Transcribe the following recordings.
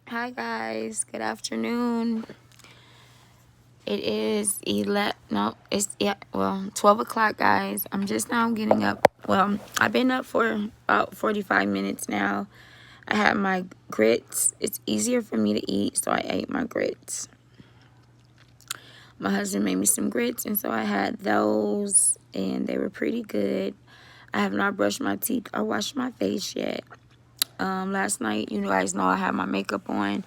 Hi guys, good afternoon. It is 11, no, it's, yeah, well, 12 o'clock guys. I'm just now getting up. Well, I've been up for about 45 minutes now. I had my grits. It's easier for me to eat, so I ate my grits. My husband made me some grits, and so I had those, and they were pretty good. I have not brushed my teeth or washed my face yet. Last night, you guys know I had my makeup on.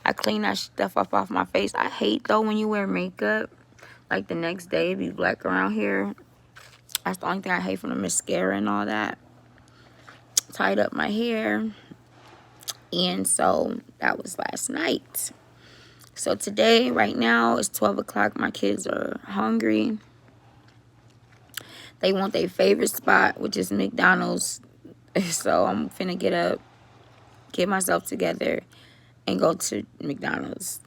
I cleaned that stuff up off my face. I hate though when you wear makeup, like the next day it be black around here. That's the only thing I hate from the mascara and all that. Tied up my hair, and so that was last night. So today, right now, it's 12 o'clock. My kids are hungry. They want their favorite spot, which is McDonald's. So I'm finna get up, get myself together, and go to McDonald's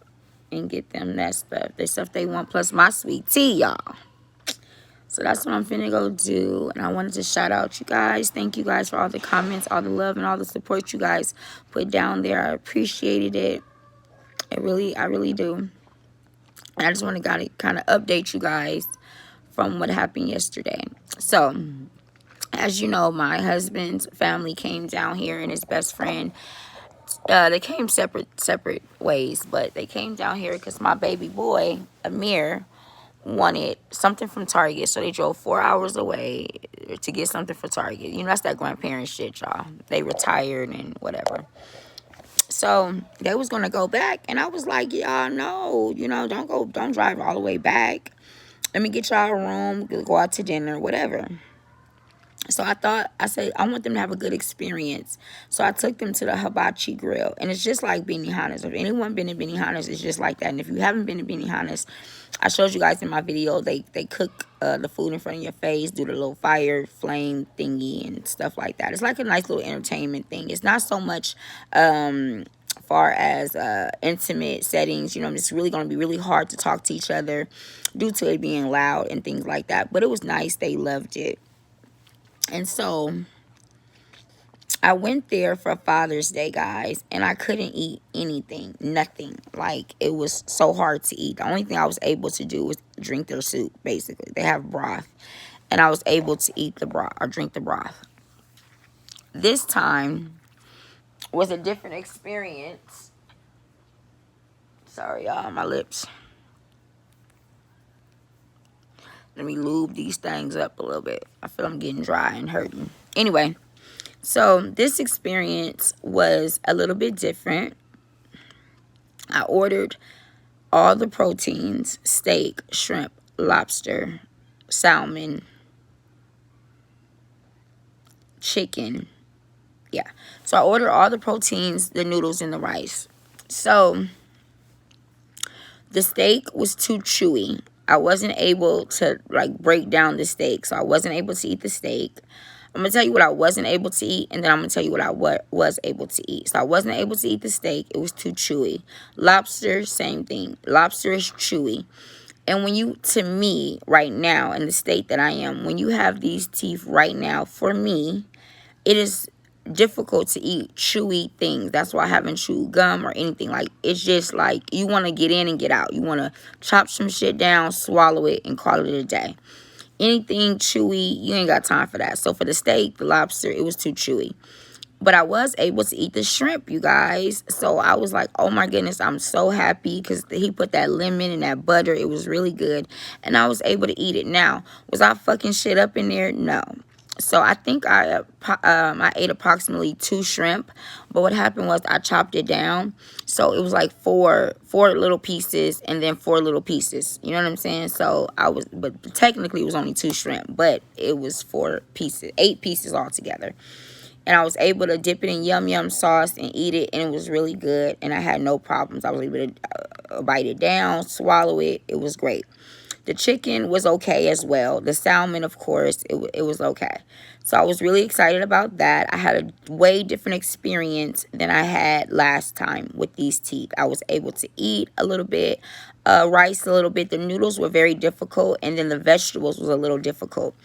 and get them that stuff. The stuff they want, plus my sweet tea, y'all. So that's what I'm finna go do. And I wanted to shout out you guys. Thank you guys for all the comments, all the love, and all the support you guys put down there. I appreciated it. I really do. And I just want to kind of update you guys from what happened yesterday. So, as you know, my husband's family came down here, and his best friend. They came separate ways, but they came down here because my baby boy Amir wanted something from Target, so they drove 4 hours away to get something for Target. You know, that's that grandparent shit, y'all. They retired and whatever. So they was gonna go back, and I was like, y'all, no, don't drive all the way back. Let me get y'all a room, go out to dinner, whatever. So I said, I want them to have a good experience. So I took them to the Hibachi Grill. And it's just like Benihana's. If anyone been to Benihana's, it's just like that. And if you haven't been to Benihana's, I showed you guys in my video, they cook the food in front of your face, do the little fire flame thingy and stuff like that. It's like a nice little entertainment thing. It's not so much far as intimate settings. It's really going to be really hard to talk to each other due to it being loud and things like that. But it was nice. They loved it. And so I went there for Father's Day, guys, and I couldn't eat anything, nothing. Like, it was so hard to eat. The only thing I was able to do was drink their soup, basically. They have broth, and I was able to eat the broth or drink the broth. This time was a different experience. Sorry, y'all, my lips. Let me lube these things up a little bit. I feel I'm getting dry and hurting. Anyway. So this experience was a little bit different. I ordered all the proteins: steak, shrimp, lobster, salmon, chicken. Yeah. So I ordered all the proteins, the noodles, and the rice. So the steak was too chewy. I wasn't able to break down the steak. So I wasn't able to eat the steak. I'm going to tell you what I wasn't able to eat, and then I'm going to tell you what I was able to eat. So I wasn't able to eat the steak. It was too chewy. Lobster, same thing. Lobster is chewy. And to me, right now, in the state that I am, when you have these teeth right now, for me, it is difficult to eat chewy things. That's why I haven't chewed gum or anything. It's just you want to get in and get out. You want to chop some shit down, swallow it, and call it a day. Anything chewy, you ain't got time for that. So for the steak, the lobster, it was too chewy. But I was able to eat the shrimp, you guys. So I was like, oh my goodness, I'm so happy because he put that lemon and that butter. It was really good. And I was able to eat it. Now, was I fucking shit up in there? No. So I think I ate approximately 2 shrimp, but what happened was I chopped it down. So it was like four little pieces and then 4 little pieces. You know what I'm saying? So but technically it was only 2 shrimp, but it was 4 pieces, 8 pieces altogether. And I was able to dip it in yum yum sauce and eat it, and it was really good. And I had no problems. I was able to bite it down, swallow it. It was great. The chicken was okay as well. The salmon, of course, it was okay. So I was really excited about that. I had a way different experience than I had last time with these teeth. I was able to eat a little bit, rice a little bit. The noodles were very difficult, and then the vegetables was a little difficult.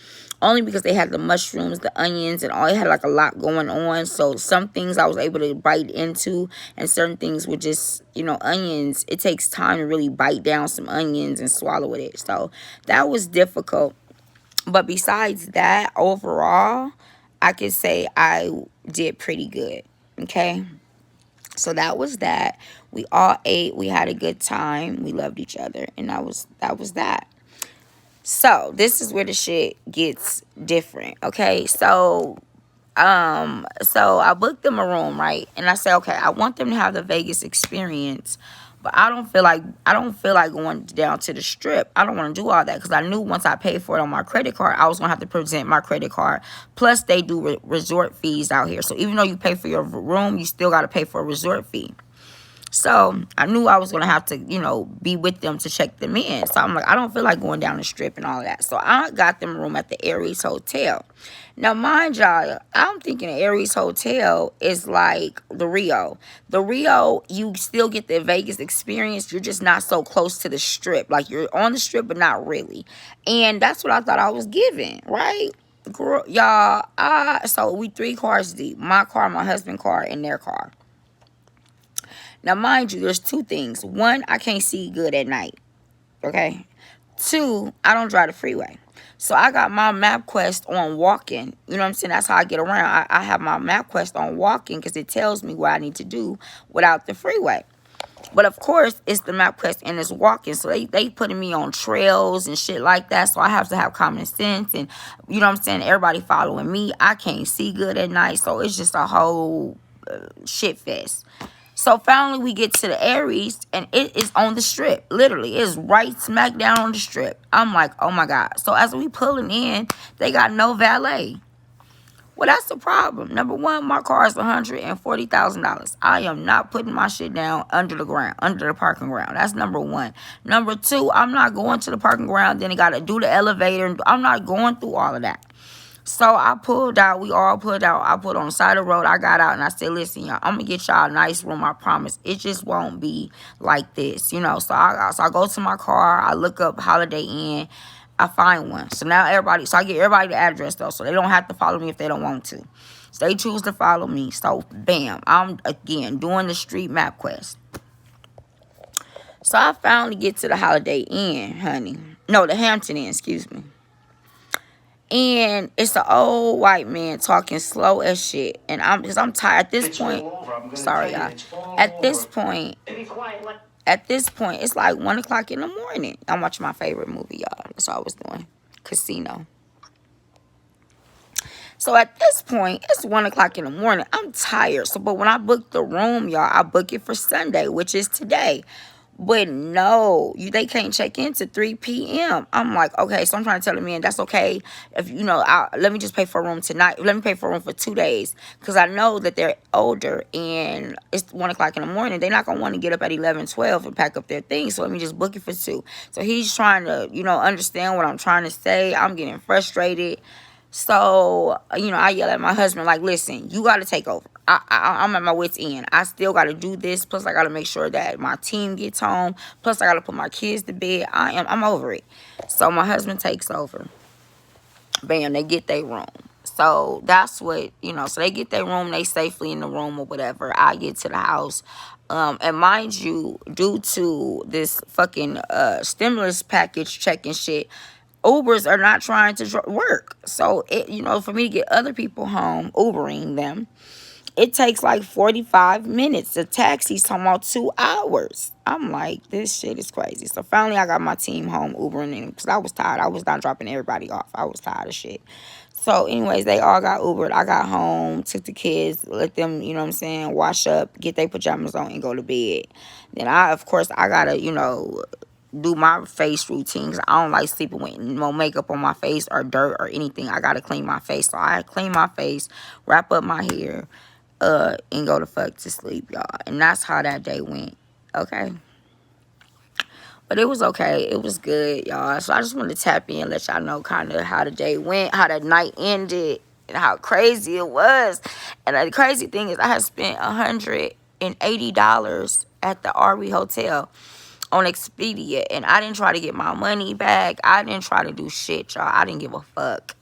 Only because they had the mushrooms, the onions, and all. It had like a lot going on. So some things I was able to bite into, and certain things were just, onions. It takes time to really bite down some onions and swallow it. So that was difficult. But besides that, overall, I could say I did pretty good. Okay. So that was that. We all ate. We had a good time. We loved each other. And that was that. So this is where the shit gets different. Okay. So I booked them a room, right? And I said, okay, I want them to have the Vegas experience, but I don't feel like going down to the strip. I don't want to do all that because I knew once I paid for it on my credit card, I was gonna have to present my credit card. Plus, they do resort fees out here. So even though you pay for your room, you still got to pay for a resort fee. So I knew I was going to have to, be with them to check them in. So I'm like, I don't feel like going down the strip and all of that. So I got them a room at the Aries Hotel. Now, mind y'all, I'm thinking the Aries Hotel is like the Rio. The Rio, you still get the Vegas experience. You're just not so close to the strip. Like, you're on the strip, but not really. And that's what I thought I was given, right? Girl, y'all, so we 3 cars deep. My car, my husband's car, and their car. Now, mind you, there's 2 things. 1, I can't see good at night. Okay? 2, I don't drive the freeway. So I got my MapQuest on walking. You know what I'm saying? That's how I get around. I have my MapQuest on walking because it tells me what I need to do without the freeway. But of course, it's the MapQuest and it's walking. So they putting me on trails and shit like that. So I have to have common sense. And, you know what I'm saying? Everybody following me. I can't see good at night. So it's just a whole shit fest. So finally we get to the Aries and it is on the strip. Literally, it's right smack down on the strip. I'm like, oh my God. So as we pulling in, they got no valet. Well, that's the problem. Number 1, my car is $140,000. I am not putting my shit down under the ground, under the parking ground. That's number 1. Number 2, I'm not going to the parking ground. Then I got to do the elevator. I'm not going through all of that. So I pulled out. We all pulled out. I put on the side of the road. I got out and I said, listen, y'all, I'm going to get y'all a nice room. I promise. It just won't be like this, So I go to my car. I look up Holiday Inn. I find one. So now so I get everybody the address, though. So they don't have to follow me if they don't want to. So they choose to follow me. So, bam. I'm, again, doing the street map quest. So I finally get to the Holiday Inn, honey. No, the Hampton Inn, excuse me. And it's an old white man talking slow as shit. And because I'm tired at this point. Sorry, y'all. At this point, it's like 1 o'clock in the morning. I'm watching my favorite movie, y'all. That's what I was doing. Casino. So at this point, it's 1 o'clock in the morning. I'm tired. But when I book the room, y'all, I book it for Sunday, which is today. But no, they can't check in to 3 p.m. I'm like, okay, so I'm trying to tell the man that's okay. If, let me just pay for a room tonight. Let me pay for a room for 2 days. Because I know that they're older and it's 1 o'clock in the morning. They're not going to want to get up at 11, 12 and pack up their things. So let me just book it for 2. So he's trying to, understand what I'm trying to say. I'm getting frustrated. So, I yell at my husband, like, listen, you got to take over. I'm at my wit's end. I still got to do this. Plus, I got to make sure that my team gets home. Plus, I got to put my kids to bed. I'm over it. So, my husband takes over. Bam, they get their room. So, that's what, so they get their room. They safely in the room or whatever. I get to the house. And mind you, due to this fucking stimulus package checking shit, Ubers are not trying to work. So, for me to get other people home, Ubering them, it takes like 45 minutes. The taxi's talking about 2 hours. I'm like, this shit is crazy. So, finally, I got my team home Ubering them because I was tired. I was not dropping everybody off. I was tired of shit. So, anyways, they all got Ubered. I got home, took the kids, let them, wash up, get their pajamas on, and go to bed. Then, of course, I got to, do my face routines. I don't like sleeping with no makeup on my face or dirt or anything. I gotta clean my face. So I clean my face, wrap up my hair, and go to fuck to sleep, y'all. And that's how that day went. Okay. But it was okay. It was good, y'all. So I just wanted to tap in and let y'all know kind of how the day went, how the night ended, and how crazy it was. And the crazy thing is I had spent $180 at the RV Hotel on Expedia, and I didn't try to get my money back. I didn't try to do shit, y'all. I didn't give a fuck.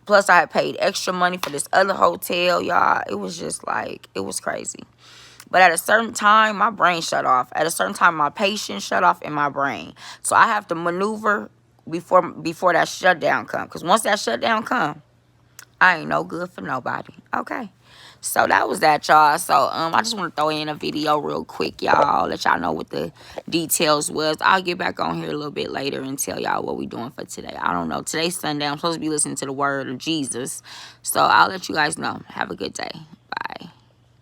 Plus, I had paid extra money for this other hotel, y'all. It was just like, it was crazy. But at a certain time, my brain shut off. At a certain time, my patience shut off in my brain. So I have to maneuver before that shutdown come. Because once that shutdown come, I ain't no good for nobody. Okay. So that was that, y'all. So I just want to throw in a video real quick, y'all. Let y'all know what the details was. I'll get back on here a little bit later and tell y'all what we doing for today. I don't know. Today's Sunday. I'm supposed to be listening to the word of Jesus. So I'll let you guys know. Have a good day.